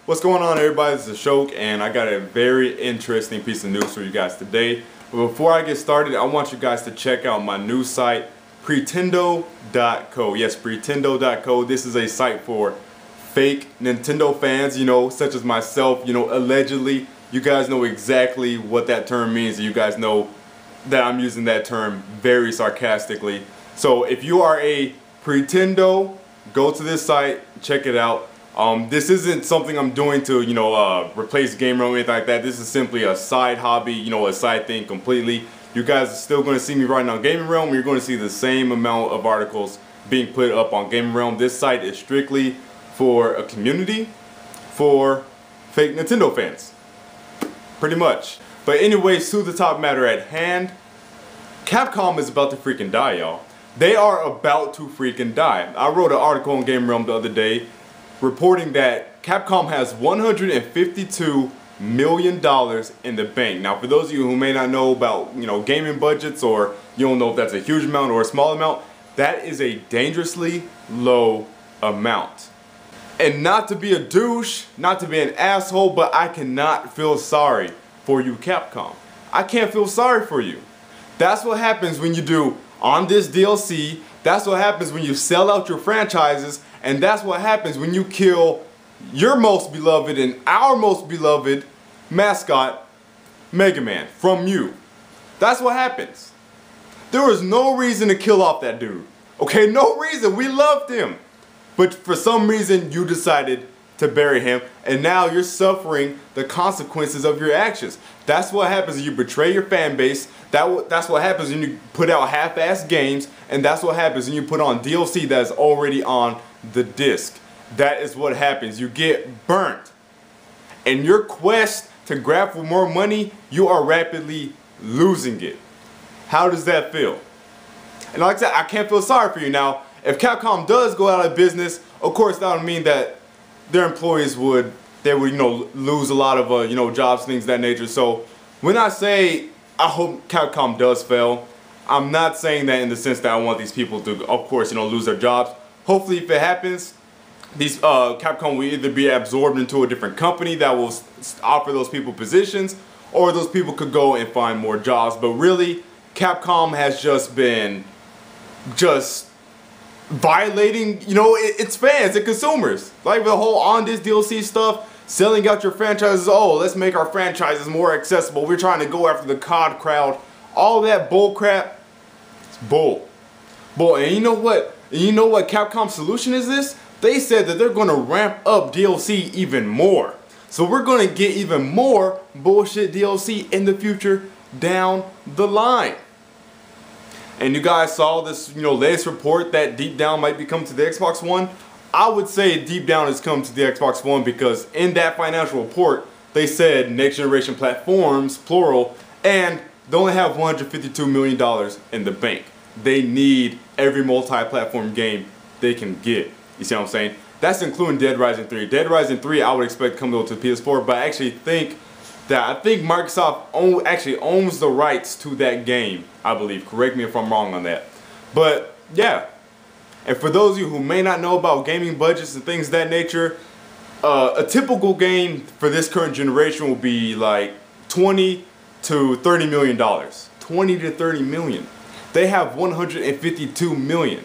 What's going on, everybody? This is Shok, and I got a very interesting piece of news for you guys today. But before I get started, I want you guys to check out my new site, Pretendo.co. Yes, Pretendo.co. This is a site for fake Nintendo fans, such as myself, allegedly. You guys know exactly what that term means. You guys know that I'm using that term very sarcastically. So if you are a Pretendo, go to this site, check it out. This isn't something I'm doing to, replace Game Realm or anything like that. This is simply a side hobby, a side thing completely. You guys are still going to see me writing on Gaming Realm. You're going to see the same amount of articles being put up on Gaming Realm. This site is strictly for a community for fake Nintendo fans. Pretty much. But anyways, to the top matter at hand, Capcom is about to freaking die, y'all. They are about to freaking die. I wrote an article on Game Realm the other day reporting that Capcom has $152 million in the bank. Now, for those of you who may not know about, gaming budgets, or you don't know if that's a huge amount or a small amount, that is a dangerously low amount. And not to be a douche, not to be an asshole, but I cannot feel sorry for you, Capcom. I can't feel sorry for you. That's what happens when you do on this DLC. That's what happens when you sell out your franchises. And that's what happens when you kill your most beloved and our most beloved mascot, Mega Man, from you. That's what happens. There was no reason to kill off that dude. Okay, no reason. We loved him. But for some reason, you decided to bury him, and now you're suffering the consequences of your actions. That's what happens when you betray your fan base. That's what happens when you put out half-assed games, and that's what happens when you put on DLC that's already on the disc. That is what happens. You get burnt. In your quest to grab for more money, you are rapidly losing it. How does that feel? And like I said, I can't feel sorry for you. Now, if Capcom does go out of business, of course that would mean that their employees would lose a lot of jobs, things of that nature. So when I say I hope Capcom does fail, I'm not saying that in the sense that I want these people to, of course, lose their jobs. Hopefully, if it happens, these Capcom will either be absorbed into a different company that will offer those people positions, or those people could go and find more jobs. But really, Capcom has just been violating, its fans and consumers. Like the whole on this DLC stuff, selling out your franchises. Oh, let's make our franchises more accessible. We're trying to go after the COD crowd. All that bull crap. It's bull. And you know what? Capcom's solution is this? They said that they're going to ramp up DLC even more. So we're going to get even more bullshit DLC in the future down the line. And you guys saw this, latest report that deep down might be coming to the Xbox One. I would say deep down it's come to the Xbox One because in that financial report, they said next generation platforms, plural, and they only have $152 million in the bank. They need every multi-platform game they can get. You see what I'm saying? That's including Dead Rising 3. Dead Rising 3 I would expect to come to the PS4, but I actually think Microsoft actually owns the rights to that game, I believe. Correct me if I'm wrong on that. But yeah. And for those of you who may not know about gaming budgets and things of that nature, a typical game for this current generation will be like $20 to $30 million. 20 to 30 million. They have 152 million.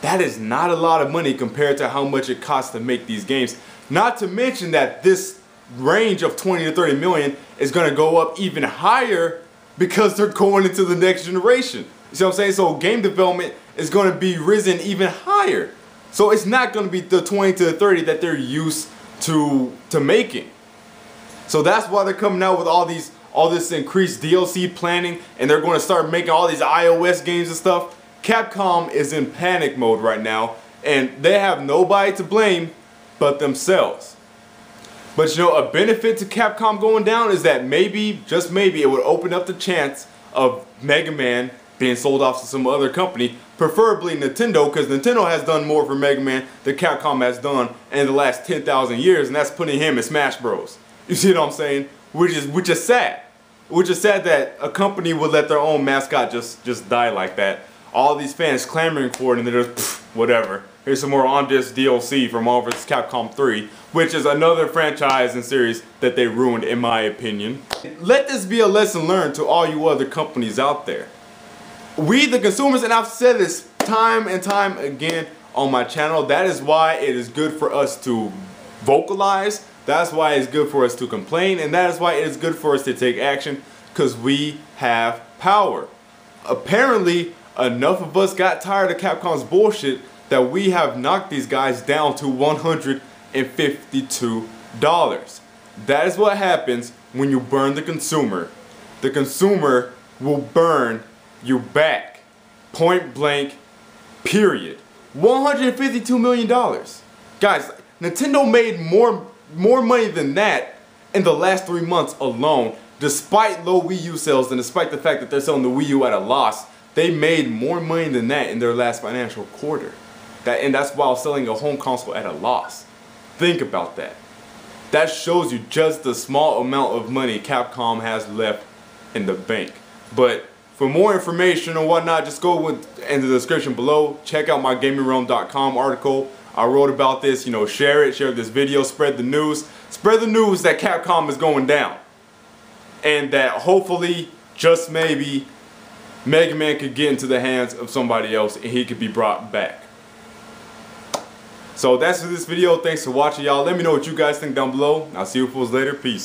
That is not a lot of money compared to how much it costs to make these games. Not to mention that this range of 20 to 30 million is going to go up even higher because they're going into the next generation. You see what I'm saying? So game development is going to be risen even higher. So it's not going to be the 20 to the 30 that they're used to making. So that's why they're coming out with all this increased DLC planning, and they're going to start making all these iOS games and stuff. Capcom is in panic mode right now, and they have nobody to blame but themselves. But a benefit to Capcom going down is that maybe, just maybe, it would open up the chance of Mega Man being sold off to some other company, preferably Nintendo, because Nintendo has done more for Mega Man than Capcom has done in the last 10,000 years, and that's putting him in Smash Bros. You see what I'm saying? Which is sad. Which is sad that a company would let their own mascot just die like that. All these fans clamoring for it, and they're just, whatever. here's some more on this DLC for Marvel vs. Capcom 3, which is another franchise and series that they ruined in my opinion. Let this be a lesson learned to all you other companies out there. We the consumers, and I've said this time and time again on my channel, that is why it is good for us to vocalize, that's why it's good for us to complain, and that is why it is good for us to take action, because we have power. Apparently, enough of us got tired of Capcom's bullshit that we have knocked these guys down to $152. That is what happens when you burn the consumer. The consumer will burn you back. Point blank, period. $152 million. Guys, Nintendo made more money than that in the last 3 months alone, despite low Wii U sales and despite the fact that they're selling the Wii U at a loss. They made more money than that in their last financial quarter. And that's while selling a home console at a loss. Think about that. That shows you just the small amount of money Capcom has left in the bank. But for more information or whatnot, just go in the description below. Check out my GamingRealm.com article. I wrote about this. You know, share this video, spread the news. Spread the news that Capcom is going down. And that hopefully, just maybe, Mega Man could get into the hands of somebody else and he could be brought back. So that's for this video. Thanks for watching, y'all. Let me know what you guys think down below. I'll see you fools later. Peace.